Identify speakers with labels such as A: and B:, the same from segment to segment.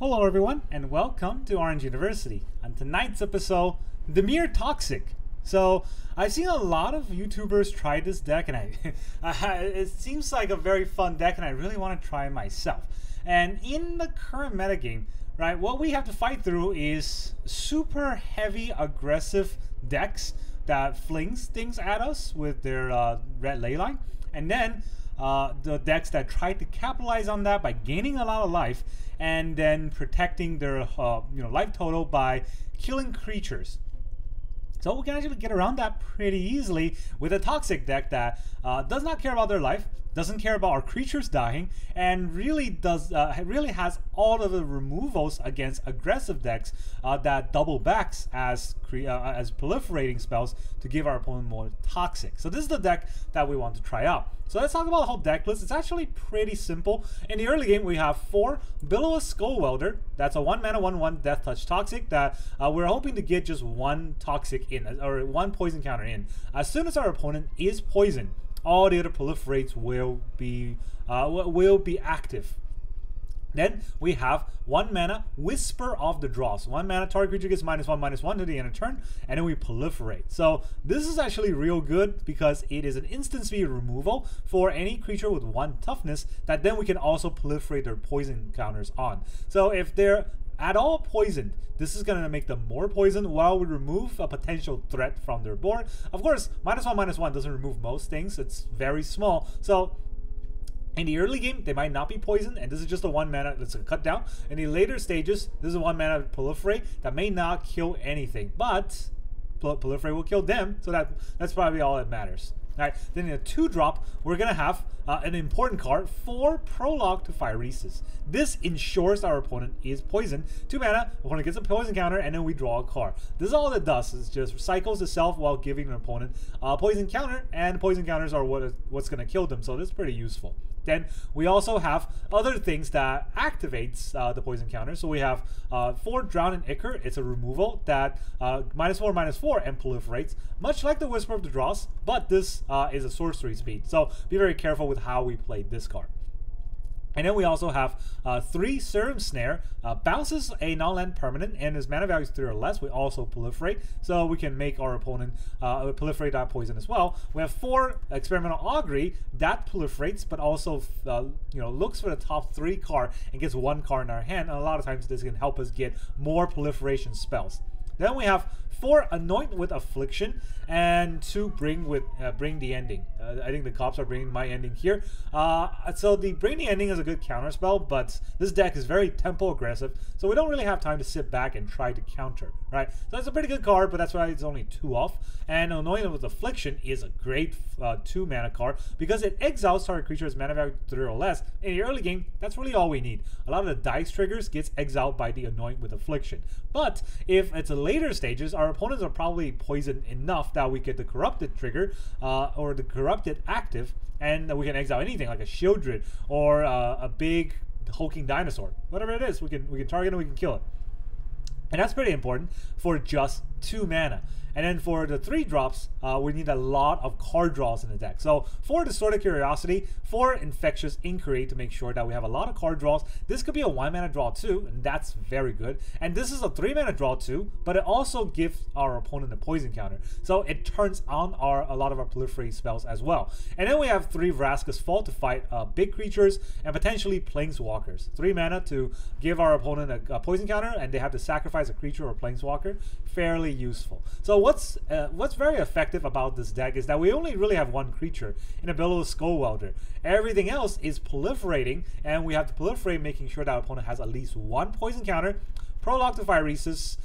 A: Hello everyone and welcome to Orange University. On tonight's episode, Dimir Toxic. So I've seen a lot of YouTubers try this deck and it seems like a very fun deck and I really want to try it myself. And in the current metagame, right, what we have to fight through is super heavy aggressive decks that flings things at us with their red leyline, and then the decks that try to capitalize on that by gaining a lot of life and then protecting their life total by killing creatures. So we can actually get around that pretty easily with a toxic deck that does not care about their life, doesn't care about our creatures dying, and really has all of the removals against aggressive decks that double backs as proliferating spells to give our opponent more toxic. So this is the deck that we want to try out. So let's talk about the whole deck list. It's actually pretty simple. In the early game, we have 4 Bilious Skulldweller. That's a 1 mana 1/1 Death Touch Toxic that we're hoping to get just 1 toxic in, or 1 poison counter in. As soon as our opponent is poisoned, all the other proliferates will be active. Then we have 1 mana Whisper of the Dross. 1 mana target creature gets -1/-1 to the end of turn, and then we proliferate. So this is actually real good because it is an instant speed removal for any creature with 1 toughness that then we can also proliferate their poison counters on. So if they're at all poisoned, this is going to make them more poisoned while we remove a potential threat from their board. Of course, -1/-1 doesn't remove most things. It's very small. So in the early game, they might not be poisoned, and this is just a 1 mana that's a cut down. In the later stages, this is a 1 mana proliferate that may not kill anything, but proliferate will kill them, so that's probably all that matters. Alright, then in a 2-drop, we're going to have an important card for Prologue to Phyresis. This ensures our opponent is poisoned. 2 mana, opponent gets a poison counter, and then we draw a card. This is all it does. It just recycles itself while giving an opponent a poison counter, and poison counters are what's going to kill them, so this is pretty useful. Then we also have other things that activates the poison counter. So we have 4 Drown in Ichor. It's a removal that -4/-4 and proliferates, much like the Whisper of the Dross, but this is a sorcery speed. So be very careful with how we play this card. And then we also have 3 Serum Snare, bounces a non-land permanent, and his mana value is 3 or less. We also proliferate, so we can make our opponent proliferate that poison as well. We have 4 Experimental Augury that proliferates, but also looks for the top 3 card and gets 1 card in our hand. And a lot of times this can help us get more proliferation spells. Then we have 4 Anoint with Affliction and 2 Bring the Ending. I think the cops are bringing my ending here. So the Bring the Ending is a good counter spell, but this deck is very tempo aggressive, so we don't really have time to sit back and try to counter, right? So it's a pretty good card, but that's why it's only 2 off. And Anoint with Affliction is a great 2 mana card because it exiles target creature's mana value 3 or less. In the early game, that's really all we need. A lot of the dice triggers gets exiled by the Anoint with Affliction. But if it's a later stages, our opponents are probably poisoned enough that we get the corrupted trigger or the corrupted active, and we can exile anything like a Shieldred or a big hulking dinosaur. Whatever it is, we can target it and we can kill it. And that's pretty important for just 2 mana. And then for the 3 drops, we need a lot of card draws in the deck. So 4 Distorted Curiosity, 4 Infectious Inquiry to make sure that we have a lot of card draws. This could be a 1 mana draw too, and that's very good. And this is a 3 mana draw too, but it also gives our opponent a poison counter. So it turns on a lot of our proliferate spells as well. And then we have 3 Vraska's Fall to fight big creatures and potentially planeswalkers. 3 mana to give our opponent a poison counter, and they have to sacrifice a creature or planeswalker. Fairly useful. So what's very effective about this deck is that we only really have 1 creature in a Bilious Skulldweller. Everything else is proliferating, and we have to proliferate, making sure that our opponent has at least 1 poison counter. Prologue to Phyresis,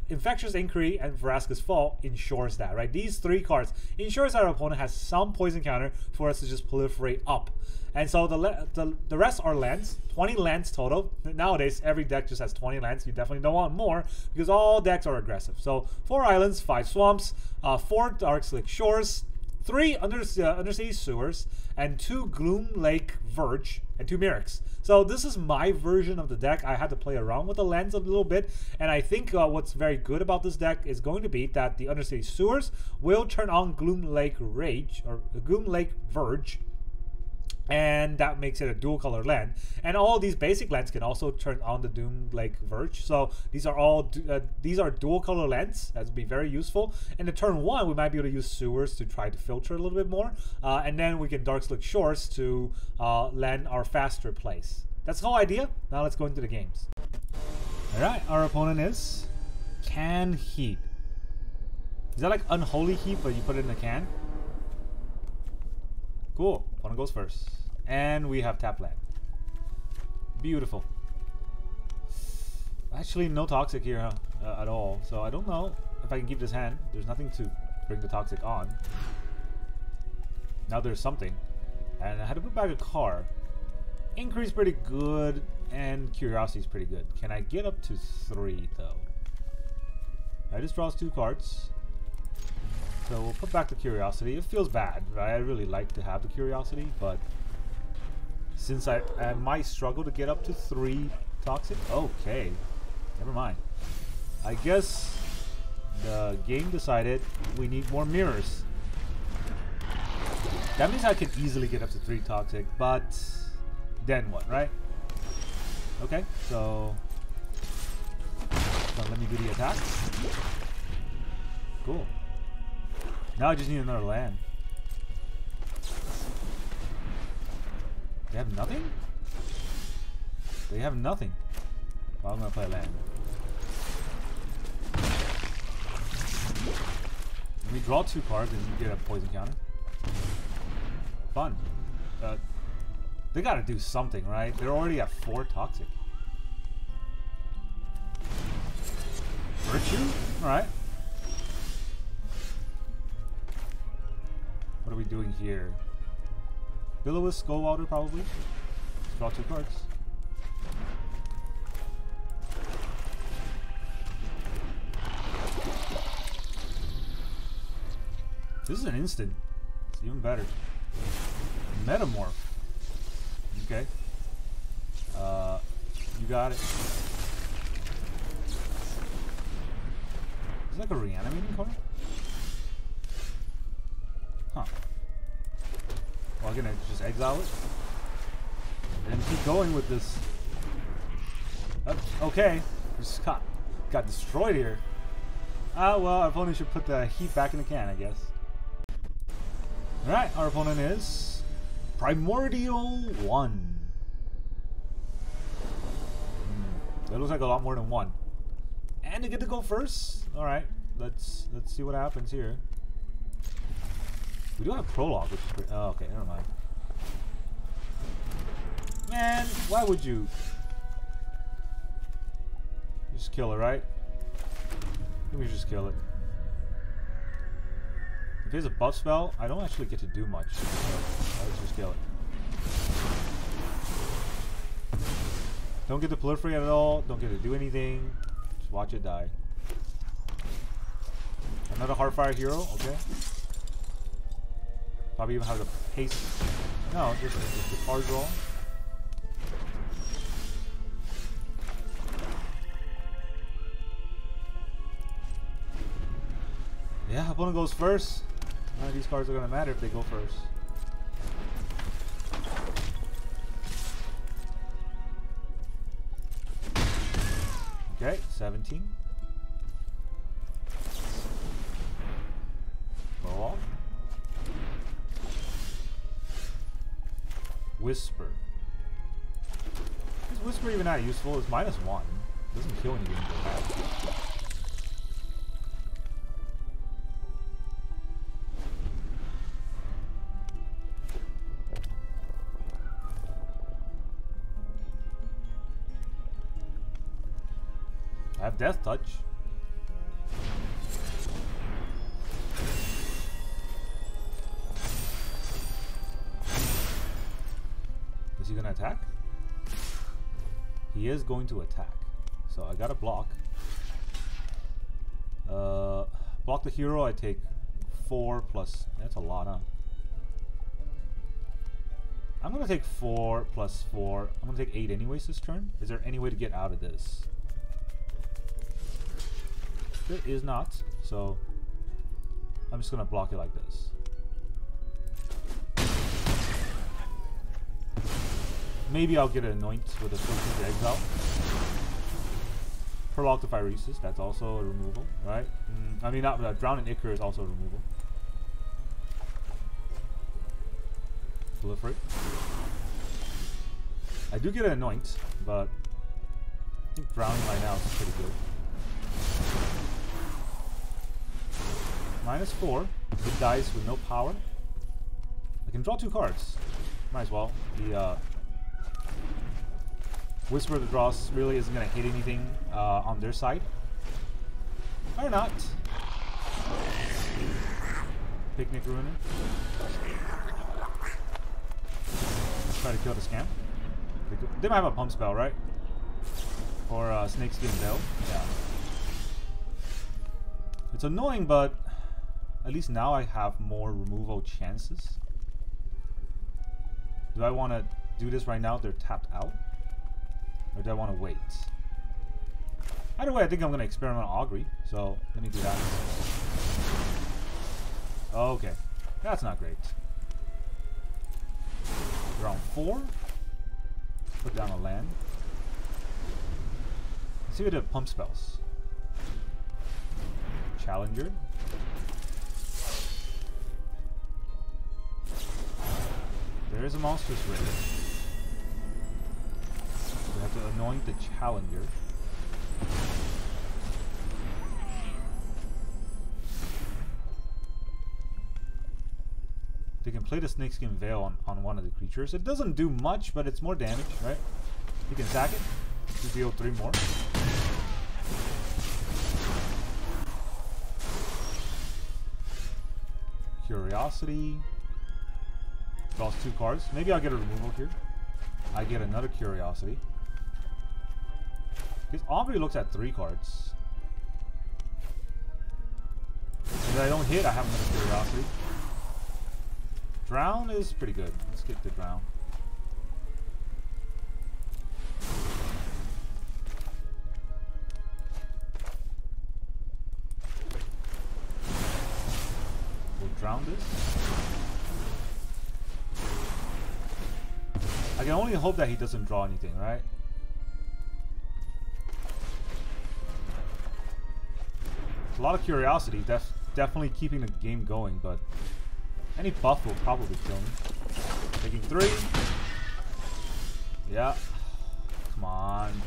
A: Infectious Inquiry, and Vraska's Fall ensures that, right? These 3 cards ensures that our opponent has some poison counter for us to just proliferate up. And so the rest are lands, 20 lands total. Nowadays, every deck just has 20 lands. You definitely don't want more because all decks are aggressive. So 4 islands, 5 swamps, 4 Darkslick Shores, 3 Undercity Sewers, and 2 Gloomlake Verge, and 2 Mirrex. So this is my version of the deck. I had to play around with the lands a little bit, and I think what's very good about this deck is going to be that the Undercity Sewers will turn on Gloomlake Verge, and that makes it a dual color land. And all these basic lands can also turn on the Gloomlake Verge. So these are all these are dual color lands. That would be very useful. And in turn 1, we might be able to use Sewers to try to filter a little bit more, and then we can Darkslick Shores to land our faster plays. That's the whole idea. Now let's go into the games. All right, our opponent is Can Heat. Is that like Unholy Heat, but you put it in a can? Cool. Opponent goes first. And we have tap land. Beautiful. Actually, no Toxic here at all. So I don't know if I can keep this hand. There's nothing to bring the Toxic on. Now there's something. And I had to put back a card. Increase pretty good. And Curiosity is pretty good. Can I get up to 3 though? I just draws 2 cards. So we'll put back the Curiosity. It feels bad, right? I really like to have the Curiosity, but since I might struggle to get up to 3 Toxic, okay, never mind. I guess the game decided we need more mirrors. That means I could easily get up to 3 Toxic, but then what, right? Okay, so let me do the attack. Cool. Now I just need another land. They have nothing? They have nothing. Well, I'm gonna play land. Let me draw 2 cards and you get a poison counter. Fun. They gotta do something, right? They're already at 4 Toxic. Virtue? Alright. What are we doing here? Bilious Skulldweller probably. Let's draw 2 cards. This is an instant. It's even better. Metamorph. Okay. You got it. Is it like a reanimating card? Huh. Well, I'm gonna just exile it. And keep going with this. Okay. Just got destroyed here. Well, our opponent should put the heat back in the can, I guess. Alright, our opponent is Primordial 1. That looks like a lot more than 1. And they get to go first? Alright, let's see what happens here. We do have Prologue, which is pretty, oh, okay, never mind. Man, why would you? Just kill it, right? Let me just kill it. If there's a buff spell, I don't actually get to do much. So let's just kill it. Don't get to proliferate at all. Don't get to do anything. Just watch it die. Another Heartfire hero, okay. Probably even have the pace. No, just the card draw. Yeah, opponent goes first. None of these cards are gonna matter if they go first. Okay, 17. Prologue. Whisper. Is Whisper even that useful? It's -1. Doesn't kill anything. I have Death Touch. Is he gonna attack? He is going to attack. So I gotta block. Block the hero, I take 4 plus... That's a lot, huh? I'm gonna take 4 plus 4. I'm gonna take 8 anyways this turn. Is there any way to get out of this? There is not, so I'm just gonna block it like this. Maybe I'll get an Anoint with a Filter to Exile. Prologue to Phyresis, that's also a removal, right? I mean, not Drown and Ichor is also a removal. Proliferate. I do get an Anoint, but I think Drowning right now is pretty good. -4. Good dice with no power. I can draw 2 cards. Might as well. The Whisper of the Dross really isn't going to hit anything on their side. Or not. Picnic Ruiner. Try to kill the scam. They might have a pump spell, right? Or Snakeskin Veil. Yeah. It's annoying, but at least now I have more removal chances. Do I want to do this right now? They're tapped out. Or do I want to wait? Either way, I think I'm going to Experimental Augury. So, let me do that. Okay. That's not great. Round 4. Put down a land. Let's see what the pump spells. Challenger. There is a monstrous raid. We have to anoint the Challenger. They can play the Snakeskin Veil on one of the creatures. It doesn't do much, but it's more damage, right? You can sack it to deal 3 more. Curiosity. Draws 2 cards. Maybe I'll get a removal here. I get another Curiosity. Because Augury looks at 3 cards. If I don't hit, I have another Curiosity. Drown is pretty good. Let's get the Drown. We'll drown this. I can only hope that he doesn't draw anything, right? It's a lot of Curiosity, definitely keeping the game going, but any buff will probably kill me. Taking 3. Yeah. Come on.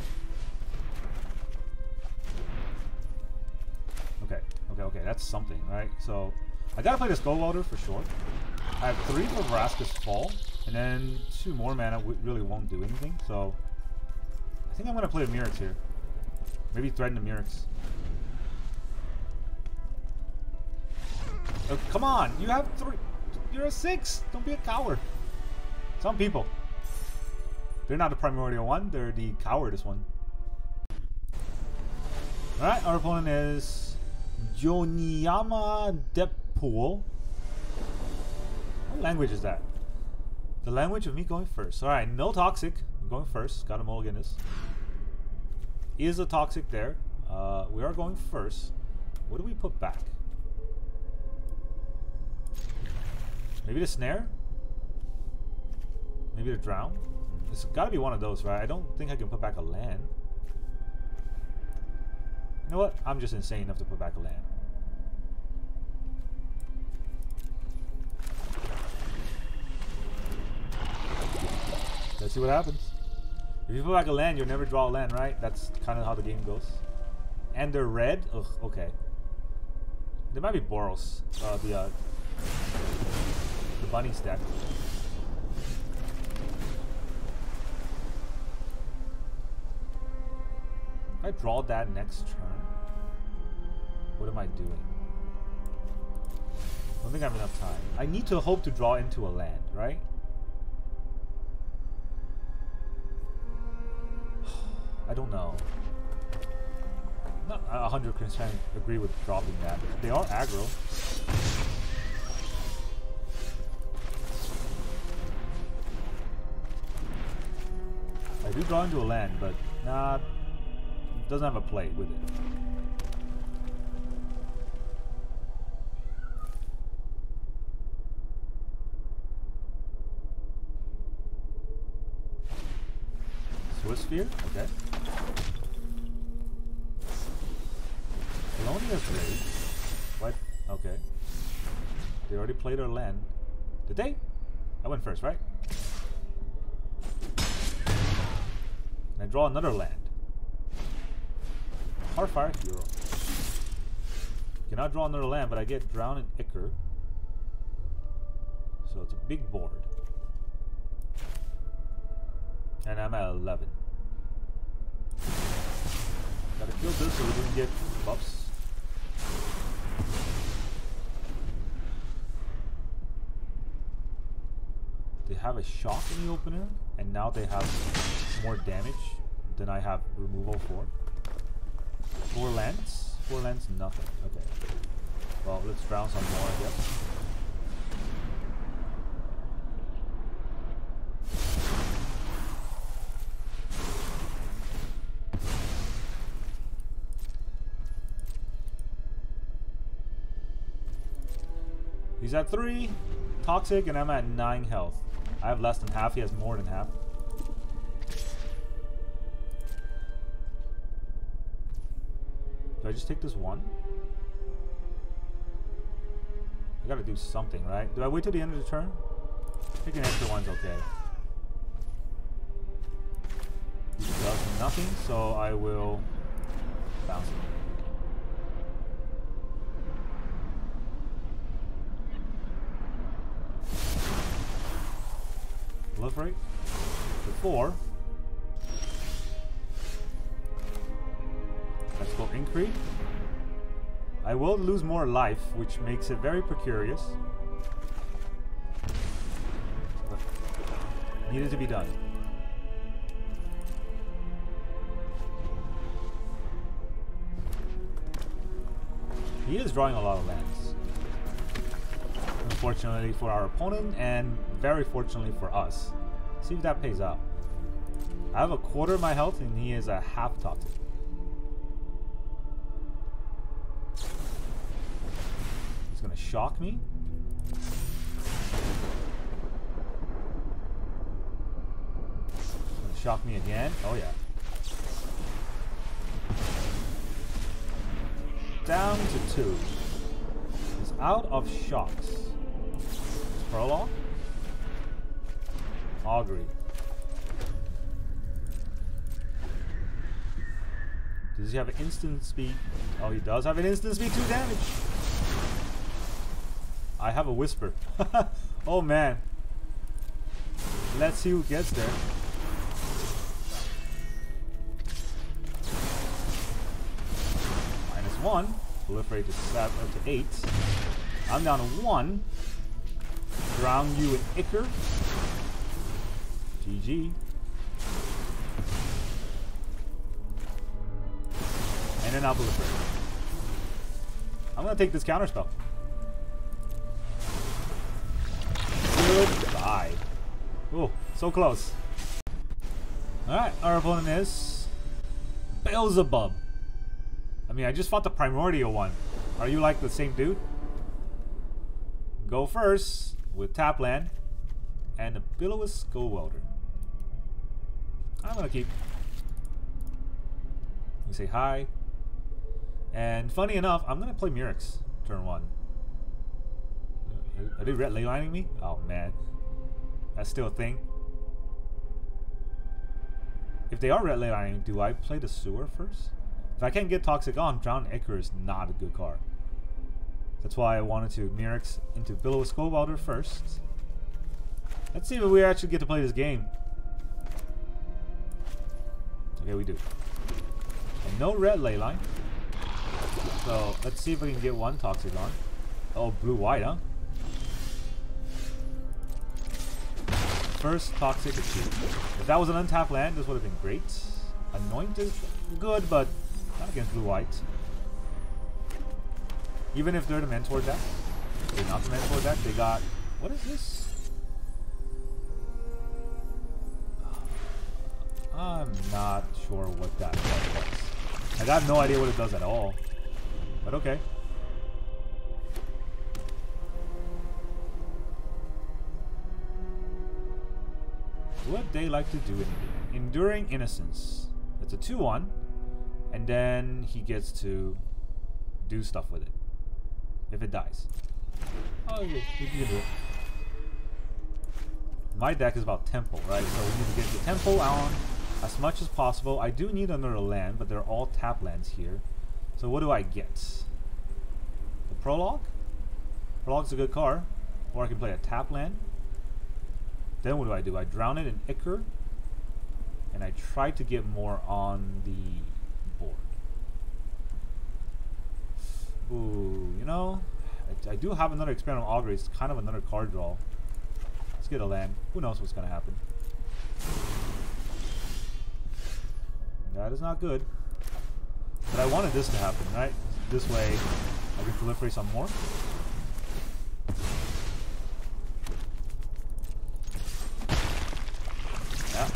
A: Okay, that's something, right? So, I gotta play the Skulldweller for sure. I have 3 for Vraska's Fall, and then 2 more mana really won't do anything, so I think I'm gonna play a Mirrex here. Maybe threaten the Mirrex. Oh, come on! You have 3! You're a 6! Don't be a coward! Some people. They're not the primordial one, they're the cowardice one. Alright, our opponent is Joniyama Deppool. What language is that? The language of me going first. Alright, no Toxic. I'm going first. Gotta mulligan this. Is a Toxic there. We are going first. What do we put back? Maybe the Snare? Maybe the Drown? It's gotta be one of those, right? I don't think I can put back a land. You know what? I'm just insane enough to put back a land. Let's see what happens. If you put back a land, you'll never draw a land, right? That's kind of how the game goes. And they're red? Ugh, okay. There might be Boros. The bunny stack. If I draw that next turn, what am I doing? I don't think I have enough time. I need to hope to draw into a land, right? I don't know. Not 100% agree with dropping that. They are aggro. I do draw into a land, but nah, it doesn't have a play with it. Sphere, okay. Colonia's raid. What? Okay. They already played their land. Did they? I went first, right? And I draw another land. Heartfire Hero. Cannot draw another land, but I get Drown in Ichor. So it's a big board. And I'm at 11. Gotta kill this so we don't get buffs. They have a shock in the opener, and now they have more damage than I have removal for. 4 lands? 4 lands, nothing. Okay. Well, let's drown some more, I guess. He's at 3 toxic and I'm at 9 health. I have less than half, he has more than half. Do I just take this one? I gotta do something, right? Do I wait till the end of the turn? Taking an extra one's okay. He does nothing, so I will bounce it. Proliferate to 4. Let's go Inquiry. I will lose more life, which makes it very precarious. But needed to be done. He is drawing a lot of lands. Unfortunately for our opponent, and very fortunately for us. See if that pays out. I have a quarter of my health, and he is a half toxic. He's gonna shock me. He's gonna shock me again. Oh yeah. Down to 2. He's out of shocks. Prologue? Augury. Does he have an instant speed? Oh, he does have an instant speed 2 damage. I have a whisper. Oh man. Let's see who gets there. -1. Proliferate is set up to 8. I'm down to 1. Drown you in Ichor. GG. And then I'll Proliferate. I'm gonna take this counterspell. Goodbye. Oh, so close. Alright, our opponent is Beelzebub. I mean, I just fought the primordial one. Are you like the same dude? Go first with tap land and a Bilious Skulldweller. I'm gonna keep. We say hi. And funny enough, I'm gonna play Mirrex turn 1. Are they red leylining me? Oh man, that's still a thing. If they are red leylining, do I play the sewer first? If I can't get Toxic on, Drown Ichor is not a good card. That's why I wanted to Mirrex into Bilious Skulldweller first. Let's see if we actually get to play this game. Okay, we do. And no red leyline. So let's see if we can get one Toxic on. Oh, blue-white, huh? First Toxic achieved. If that was an untapped land, this would have been great. Anoint is good, but not against blue-white. Even if they're the mentor deck. They're not the mentor deck. They got... What is this? I'm not sure what that does. I got no idea what it does at all. But okay. What they like to do in the game. Enduring Innocence. It's a 2/1. And then he gets to do stuff with it. If it dies. Oh, yeah, you can do it. My deck is about tempo, right? So we need to get the tempo on as much as possible. I do need another land, but they're all tap lands here. So what do I get? The Prologue? Prologue's a good card. Or I can play a tap land. Then what do? I drown it in Ichor. And I try to get more on the board. Ooh, you know, I do have another Experimental Augury. It's kind of another card draw. Let's get a land. Who knows what's going to happen. That is not good. But I wanted this to happen, right? This way I can proliferate some more. Yeah.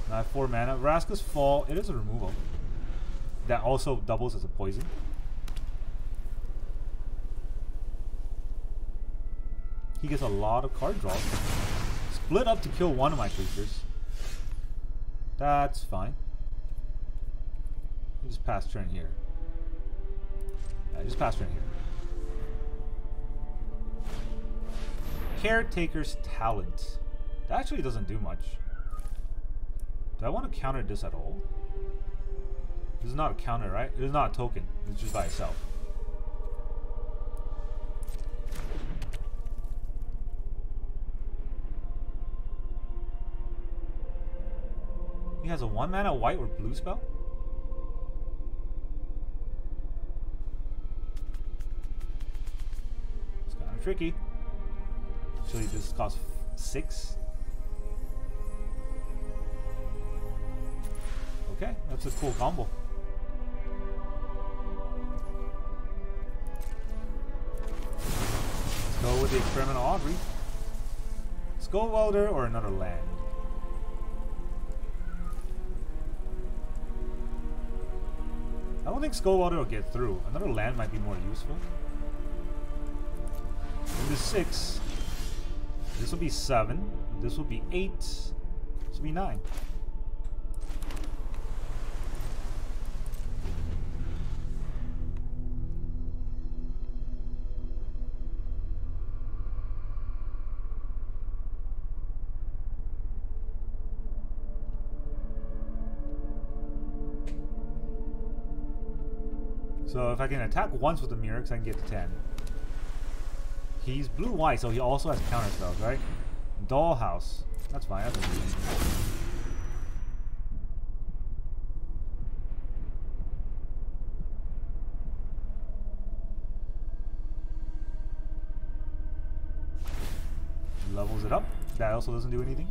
A: Now I have 4 mana. Vraska's Fall, it is a removal. That also doubles as a poison. He gets a lot of card draws. Split up to kill one of my creatures. That's fine. You just pass turn here. Yeah, just pass turn here. Caretaker's Talent. That actually doesn't do much. Do I want to counter this at all? This is not a counter, right? It is not a token. It's just by itself. He has a 1 mana white or blue spell? It's kind of tricky. Actually, this costs 6. Okay, that's a cool combo. Let's go with the Experimental Augury. Skulldweller or another land? I don't think Skulldweller will get through. Another land might be more useful. This is 6. This will be 7. This will be 8. This will be 9. So if I can attack once with the Mirrex, I can get to 10. He's blue-white, so he also has counter spells, right? Dollhouse. That's fine. That's amazing. Levels it up. That also doesn't do anything.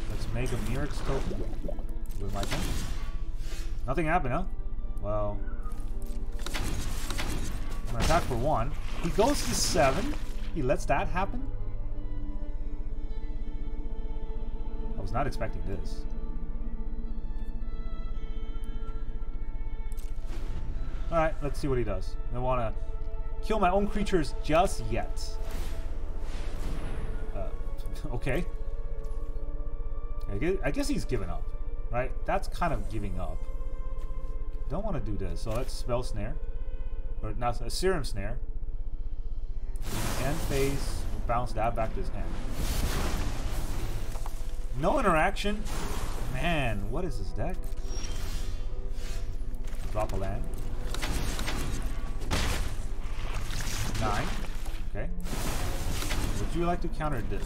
A: Let's make a Mirrex token with my thing. Nothing happened, huh? Well, I'm gonna attack for 1. He goes to 7. He lets that happen. I was not expecting this. Alright, let's see what he does. I want to kill my own creatures just yet. Okay. I guess he's given up, right? That's kind of giving up. Don't want to do this, so let's Spell Snare. Or not a Serum Snare. End phase, bounce that back to his hand. No interaction. Man, what is this deck? Drop a land. 9. Okay. Would you like to counter this?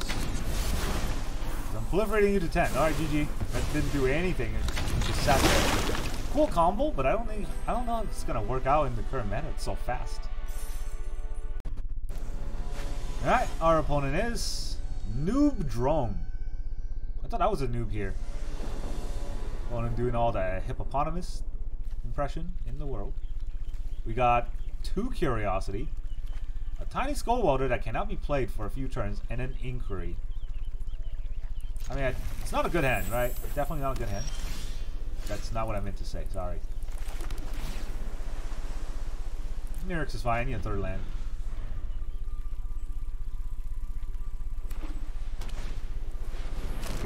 A: I'm proliferating you to 10. Alright, GG. That didn't do anything. It just sat there. Cool combo, but I don't know if it's gonna work out in the current meta. It's so fast. Alright, our opponent is Noob Drone. I thought I was a noob here. Well, I'm doing all the hippopotamus impression in the world. We got 2 Curiosity, a tiny Skulldweller that cannot be played for a few turns, and an Inquiry. I mean, it's not a good hand, right? Definitely not a good hand. That's not what I meant to say, sorry. Mirrex is fine, you have 3rd land.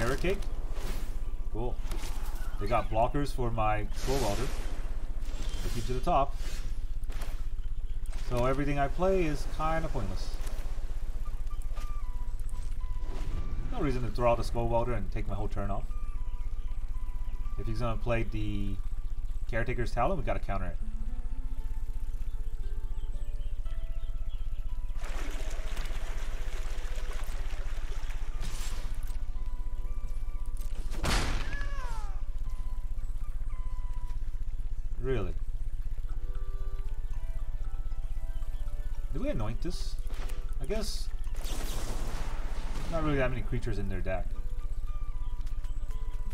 A: carrot cake. Cool. They got blockers for my Skulldweller. Take you to the top. So everything I play is kind of pointless. No reason to throw out the Skulldweller and take my whole turn off. If he's gonna play the Caretaker's Talon, we gotta counter it. Really? Do we anoint this? I guess not really that many creatures in their deck.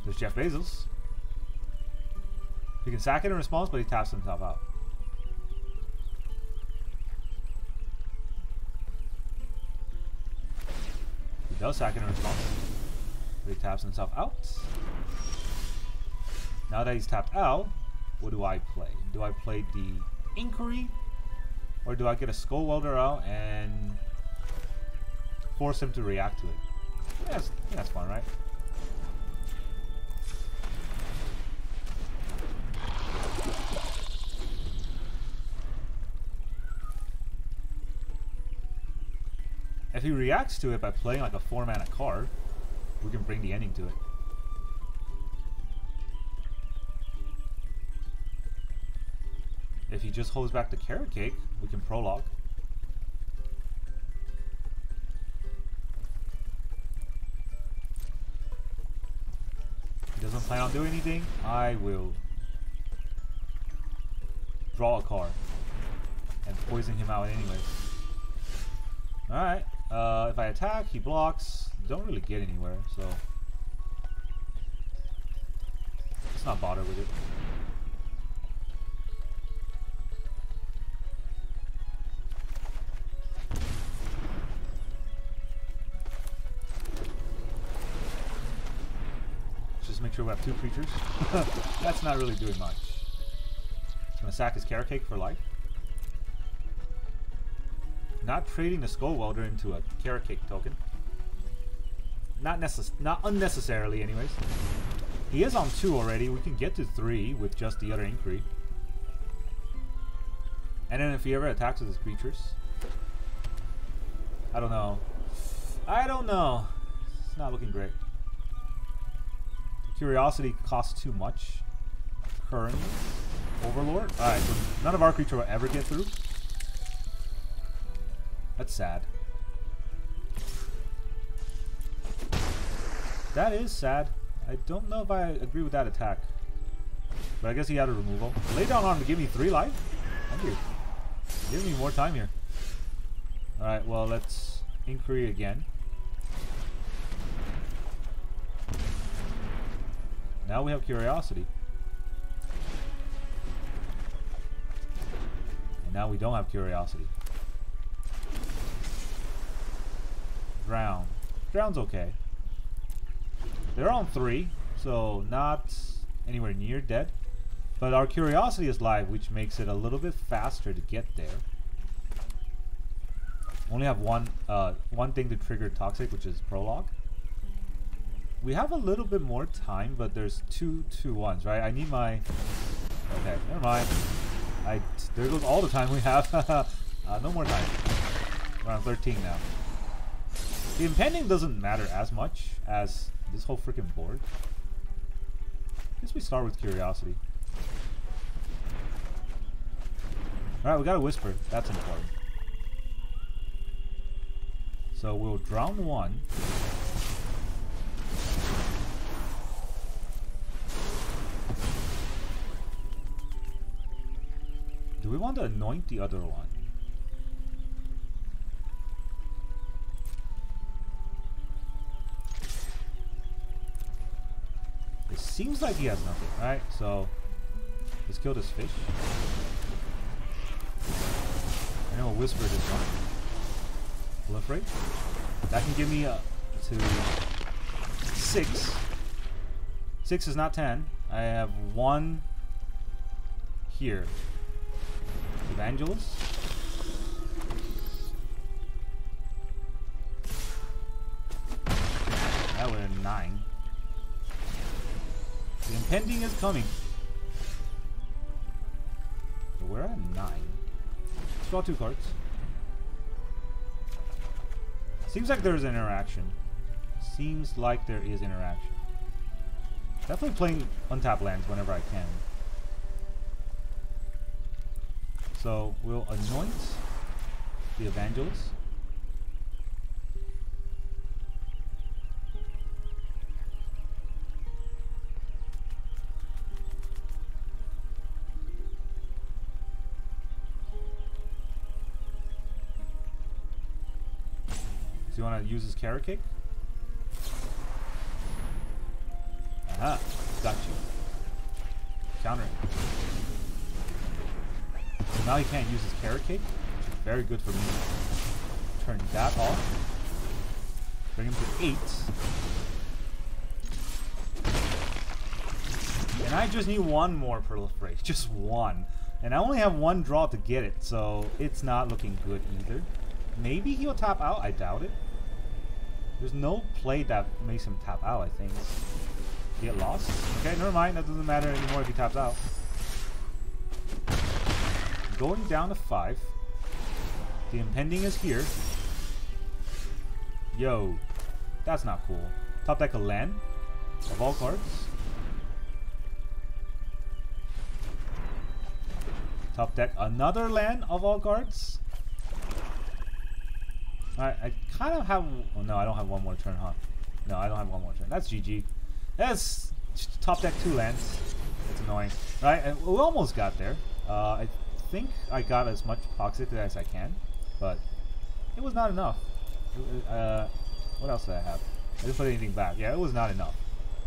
A: There's Jeff Bezos. He can sack it in response, but he taps himself out. He does sack it in response, but he taps himself out. Now that he's tapped out, what do I play? Do I play the Inquiry? Or do I get a Skulldweller out and force him to react to it? Yeah, that's fun, right? If he reacts to it by playing like a 4-mana card, we can bring the ending to it. If he just holds back the carrot cake, we can prologue. He doesn't plan on doing anything, I will draw a card and poison him out anyways. Alright, if I attack, he blocks. Don't really get anywhere, so let's not bother with it. Make sure we have 2 creatures. That's not really doing much. He's gonna sack his carrot cake for life. Not trading the Skulldweller into a carrot cake token. Not unnecessarily, anyways. He is on 2 already. We can get to 3 with just the other Inquiry. And then if he ever attacks with his creatures, I don't know. I don't know. It's not looking great. Curiosity costs too much. Current Overlord. Alright, so none of our creature will ever get through. That's sad. That is sad. I don't know if I agree with that attack. But I guess he had a removal. Lay down on him to give me 3 life? Thank you. Give me more time here. Alright, well, let's Inquiry again. Now we have Curiosity. And now we don't have Curiosity. Drown. Drown's okay. They're on 3, so not anywhere near dead. But our Curiosity is live, which makes it a little bit faster to get there. Only have one thing to trigger Toxic, which is Prologue. We have a little bit more time, but there's 2 2-1s, right? I need my... Okay, never mind. There goes all the time we have. No more time. We're on 13 now. The impending doesn't matter as much as this whole freaking board. I guess we start with Curiosity. Alright, we got a Whisper. That's important. So we'll drown 1. Do we want to anoint the other one? It seems like he has nothing, right? So let's kill this fish. I know a Whisper this one. Proliferate. That can give me to 6. 6 is not 10. I have 1 here. Evangelist. That would have 9. The impending is coming. So we're at 9. Let's draw 2 cards. Seems like there's interaction. Seems like there is interaction. Definitely playing untapped lands whenever I can. So we'll anoint the Evangelist. So you want to use his carrot cake? Aha, got you. Counter it. So now he can't use his carrot cake, which is very good for me. Turn that off. Bring him to 8. And I just need one more Proliferate. Just one. And I only have one draw to get it, so it's not looking good either. Maybe he'll tap out. I doubt it. There's no play that makes him tap out, I think. Get lost. Okay, never mind. That doesn't matter anymore if he taps out. Going down to 5. The impending is here. Yo, that's not cool. Top deck a land of all cards. Top deck another land of all cards. Alright, I kind of have... Oh, no, I don't have one more turn, huh? No, I don't have one more turn. That's GG. That's top deck 2 lands. That's annoying. Right, and we almost got there. I think I got as much Toxic as I can, but it was not enough. What else did I have? I didn't put anything back. Yeah, it was not enough.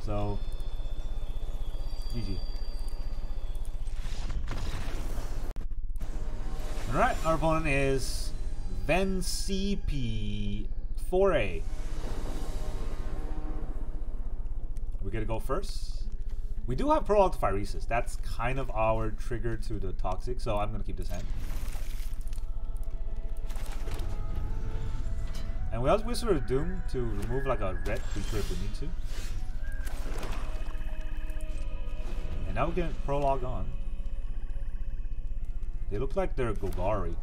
A: So, GG. Alright, our opponent is VenCP 4A. We're gonna go first. We do have Prologue to Phyresis. That's kind of our trigger to the Toxic, so I'm gonna keep this hand. And we also Whisper of Doom to remove like a red creature if we need to. And now we get Prologue on. They look like they're Golgari.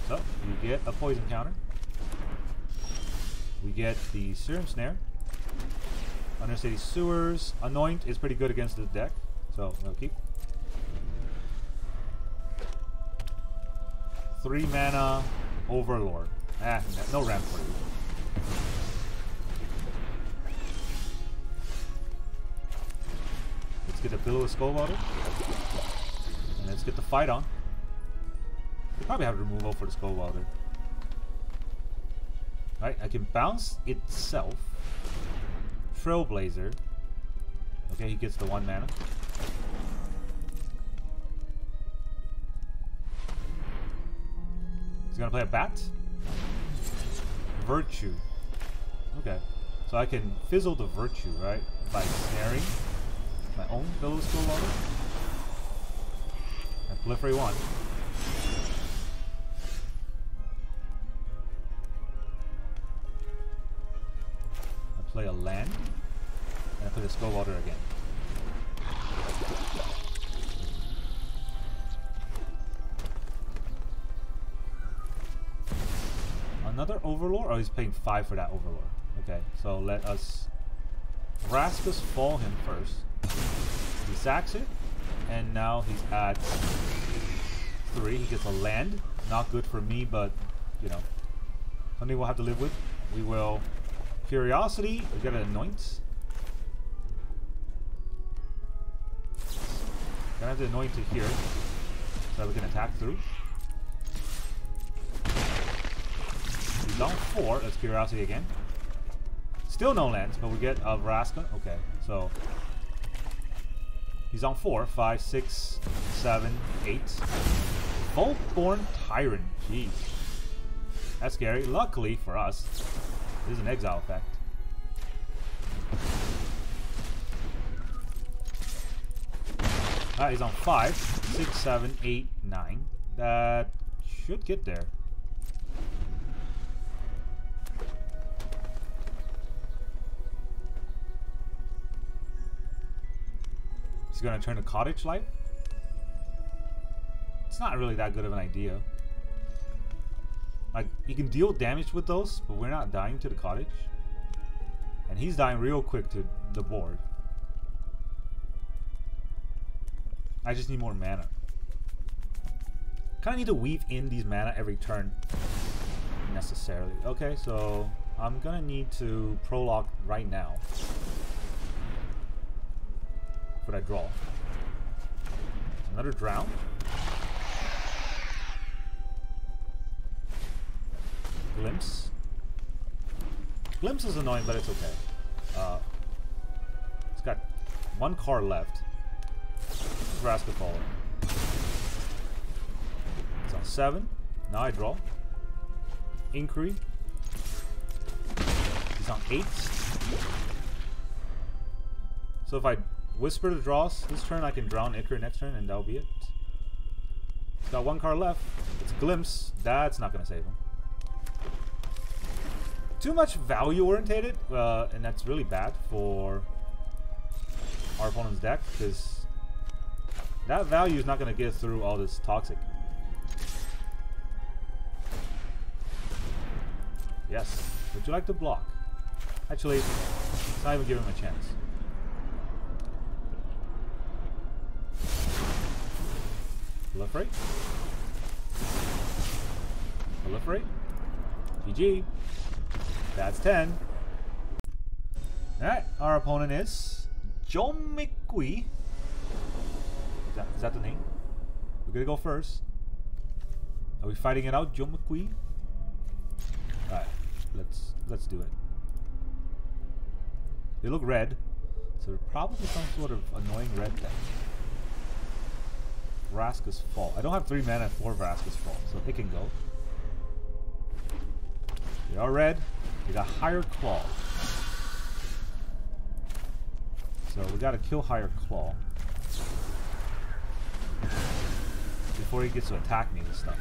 A: So, we get a poison counter. We get the Serum Snare. Undercity Sewers. Anoint is pretty good against this deck, so we'll keep. 3 mana Overlord. Ah, no ramp for you. Let's get the Bilious Skulldweller. And let's get the fight on. We probably have removal for the Skulldweller. Alright, I can bounce itself. Trailblazer. Okay, he gets the 1 mana. He's gonna play a bat. Virtue. Okay. So I can fizzle the Virtue, right? By snaring my own Bilious Skulldweller. And Proliferate 1. I play a land. And I play the Skulldweller again. Another Overlord? Oh, he's paying 5 for that Overlord. Okay, so let us Raskus fall him first. He sacks it, and now he's at 3. He gets a land. Not good for me, but, you know, something we'll have to live with. We will Curiosity. We get an Anoint. Gonna have to Anoint to here, so that we can attack through. He's on 4. Let's Curiosity again. Still no lands, but we get a Vraska. Okay, so he's on 4, 5, 6, 7, 8. Voltborn Tyrant. Jeez. That's scary. Luckily for us, this is an exile effect. Alright, he's on 5, 6, 7, 8, 9. That should get there. He's gonna turn to Cottage Life. It's not really that good of an idea. Like, you can deal damage with those, but we're not dying to the Cottage. And he's dying real quick to the board. I just need more mana. Kinda need to weave in these mana every turn. Necessarily. Okay, so I'm gonna need to Prologue right now. What I draw? Another Drown. Glimpse. Glimpse is annoying, but it's okay. It's got one card left. Vraska Faller. It's on 7. Now I draw. Inquiry. He's on 8. So if I Whisper the draws this turn, I can drown Ichor next turn, and that'll be it. He's got one card left. It's Glimpse. That's not going to save him. Too much value orientated, and that's really bad for our opponent's deck, because that value is not going to get through all this Toxic. Yes. Would you like to block? Actually, it's not even giving him a chance. Proliferate. Proliferate. GG. That's 10. Alright, our opponent is Jomikwi. Is that the name? We're gonna go first. Are we fighting it out, Jomikwi? Alright, let's do it. They look red, so they're probably some sort of annoying red deck. Vraska's Fall. I don't have 3 mana for Vraska's Fall, so it can go. They are red. They got Higher Claw. So we gotta kill Higher Claw before he gets to attack me and stuff.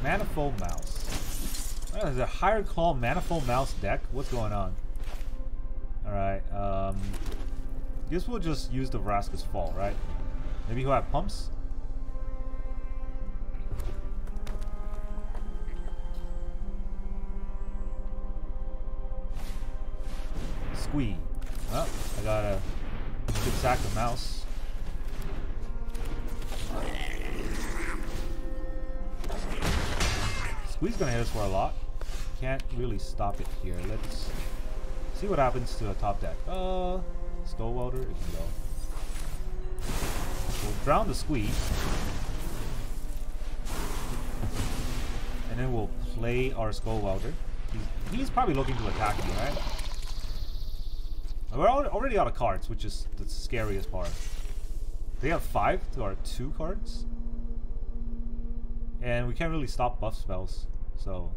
A: Manifold Mouse. Oh, there's a Higher Claw Manifold Mouse deck? What's going on? Alright, guess we'll just use the Vraska's Fall, right? Maybe he'll have pumps? Squee. Well, I gotta sack the mouse. Squee's gonna hit us for a lot. Can't really stop it here. Let's see what happens to a top deck. Skull Welder, it can go. We'll drown the Squee. And then we'll play our Skull Welder. He's probably looking to attack me, right? We're already out of cards, which is the scariest part. They have 5 to our 2 cards. And we can't really stop buff spells, so...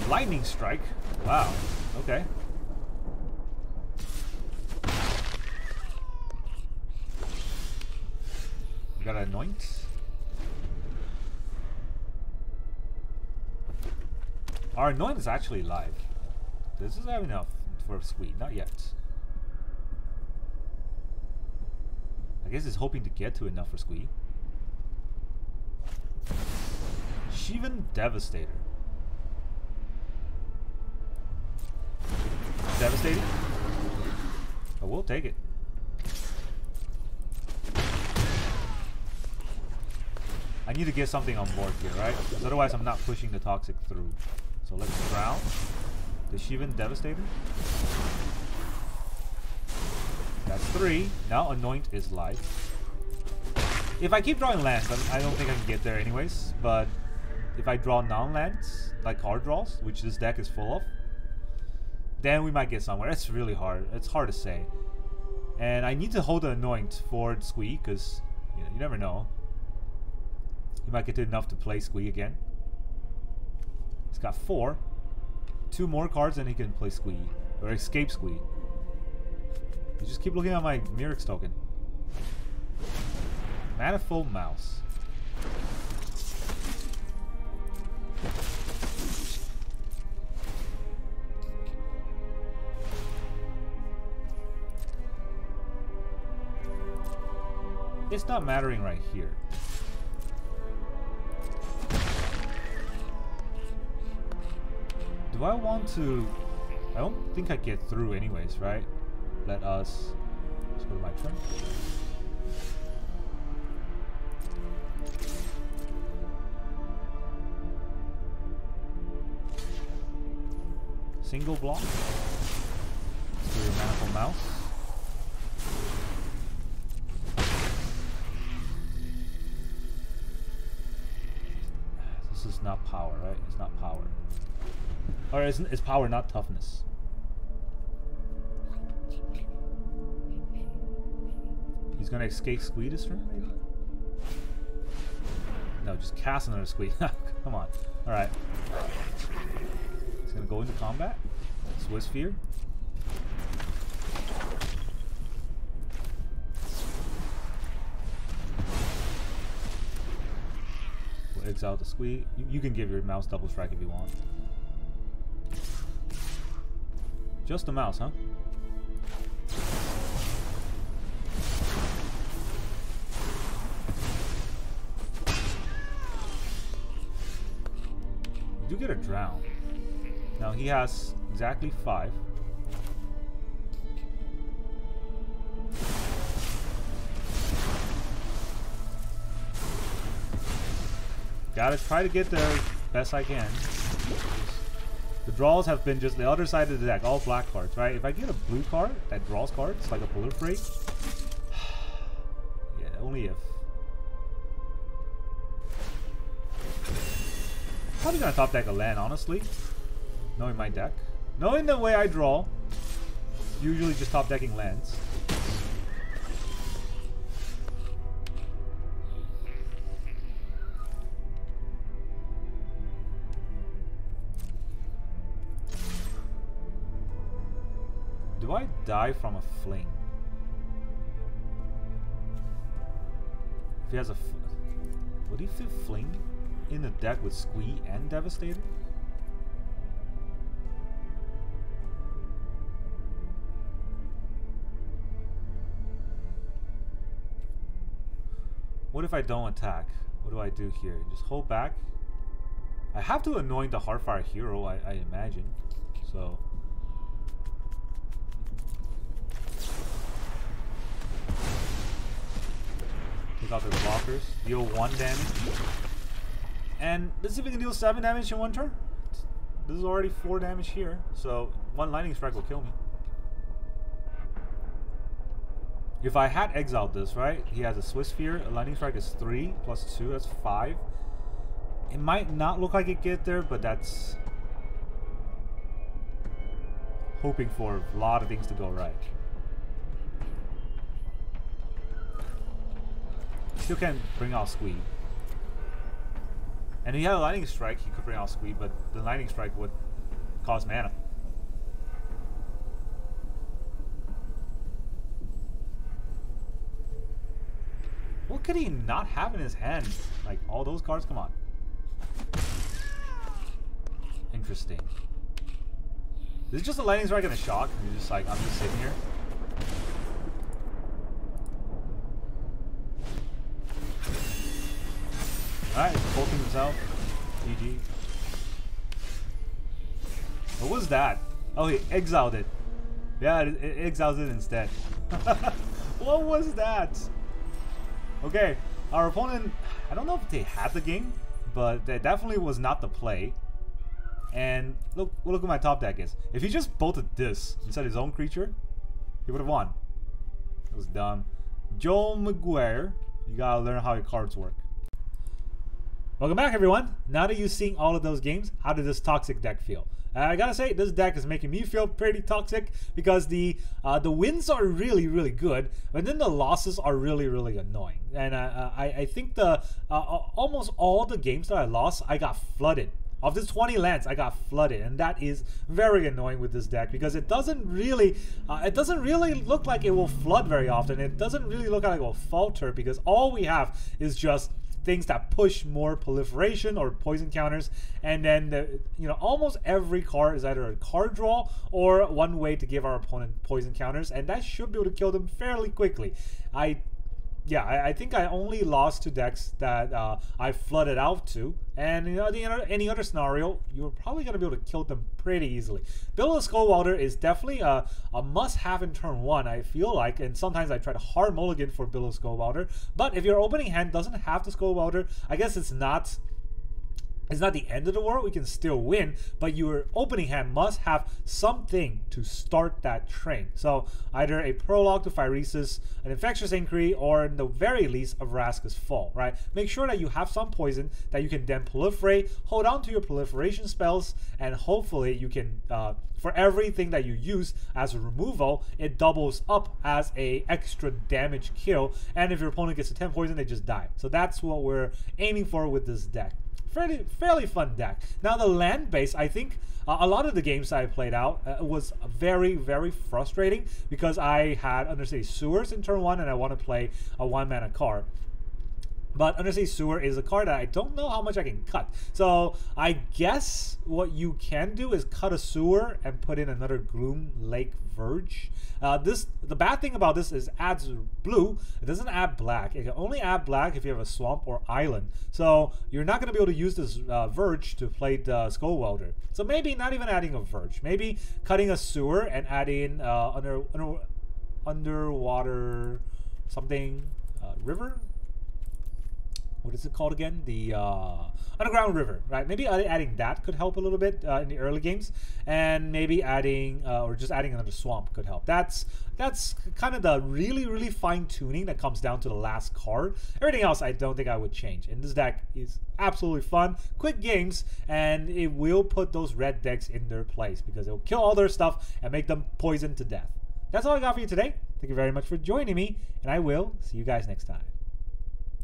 A: Lightning Strike? Wow, okay. We got Anoint. Our Anoint is actually live. This is enough for Squee, not yet. I guess it's hoping to get to enough for Squee. Shivan Devastator. Devastating? Oh, we'll take it. I need to get something on board here, right? Because otherwise I'm not pushing the Toxic through. So let's drown the Shivan Devastator. That's 3. Now Anoint is live. If I keep drawing lands, I don't think I can get there anyways. But if I draw non-lands, like card draws, which this deck is full of, then we might get somewhere. It's really hard. It's hard to say. And I need to hold the Anoint for Squee, because you never know. He might get to enough to play Squee again. He's got 4. 2 more cards and he can play Squee. Or escape Squee. You just keep looking at my Mirrex token. Manifold Mouse. It's not mattering right here. Do I want to... I don't think I get through anyways, right? Let us... Let's go to my turn. Single block. Let's do your Manifold Mouse. This is not power, right? It's not power. Or it's power, not toughness. He's gonna escape Squee this turn, maybe? No, just cast another Squee. Come on. Alright. He's gonna go into combat. Swiss Fear. We'll exile the Squee. You can give your mouse double strike if you want. Just a mouse, huh? You do get a drown. Now he has exactly 5. Gotta try to get there best I can. The draws have been just the other side of the deck, all black cards, right? If I get a blue card that draws cards, like a Proliferate, yeah, only if. Probably gonna top deck a land, honestly. Knowing my deck. Knowing the way I draw, usually just top decking lands. Do I die from a fling? If he has a... Would he fit fling in a deck with Squee and Devastator? What if I don't attack? What do I do here? Just hold back? I have to anoint the Heartfire hero, I imagine. So... Take out their blockers, deal 1 damage. And let's see if we can deal 7 damage in 1 turn. This is already 4 damage here, so 1 lightning strike will kill me. If I had exiled this, right? He has a Swiss Fear, a lightning strike is 3 plus 2, that's 5. It might not look like it get there, but that's hoping for a lot of things to go right. Still can't bring out Squee. And if he had a lightning strike, he could bring out Squee, but the lightning strike would cost mana. What could he not have in his hand? Like all those cards? Come on. Interesting. This is just a lightning strike and a shock. And you're just like, I'm just sitting here. Alright, bolting himself. GG. What was that? Oh, he exiled it. Yeah, it exiled it instead. What was that? Okay, our opponent, I don't know if they had the game, but that definitely was not the play. And look what my top deck is. If he just bolted this instead of his own creature, he would have won. It was dumb. Joel McGuire, you gotta learn how your cards work. Welcome back, everyone. Now that you've seen all of those games, how did this toxic deck feel? I gotta say, this deck is making me feel pretty toxic because the wins are really, really good, but then the losses are really, really annoying. And I think the almost all the games that I lost, I got flooded of this 20 lands, I got flooded, and that is very annoying with this deck because it doesn't really look like it will flood very often. It doesn't really look like it will falter because all we have is just things that push more proliferation or poison counters, and then almost every card is either a card draw or one way to give our opponent poison counters, and that should be able to kill them fairly quickly. I think I only lost to decks that I flooded out to, and any other scenario, you're probably going to be able to kill them pretty easily. Bilious Skulldweller is definitely a must-have in turn 1, I feel like, and sometimes I try to hard mulligan for Bilious Skulldweller, but if your opening hand doesn't have the Skulldweller, I guess it's not the end of the world. We can still win, but your opening hand must have something to start that train. So either a Prologue to Phyresis, an Infectious Inquiry, or in the very least a Vraska's Fall, right? Make sure that you have some poison that you can then proliferate, hold on to your proliferation spells, and hopefully you can, for everything that you use as a removal, it doubles up as a extra damage kill, and if your opponent gets a 10 poison, they just die. So that's what we're aiming for with this deck. Fairly fun deck. Now the land base, I think a lot of the games I played out was very, very frustrating because I had Undercity Sewers in turn 1 and I want to play a 1-mana card. But Undercity Sewer is a card that I don't know how much I can cut. So I guess what you can do is cut a sewer and put in another Gloomlake Verge. The bad thing about this is it adds blue. It doesn't add black. It can only add black if you have a swamp or island. So you're not going to be able to use this Verge to play the Skulldweller. So maybe not even adding a Verge. Maybe cutting a sewer and adding underwater something river. What is it called again? The Underground River, right? Maybe adding that could help a little bit in the early games, and maybe adding or just adding another swamp could help. That's kind of the really fine tuning that comes down to the last card. Everything else I don't think I would change. And this deck is absolutely fun, quick games, and it will put those red decks in their place because it will kill all their stuff and make them poisoned to death. That's all I got for you today. Thank you very much for joining me, and I will see you guys next time.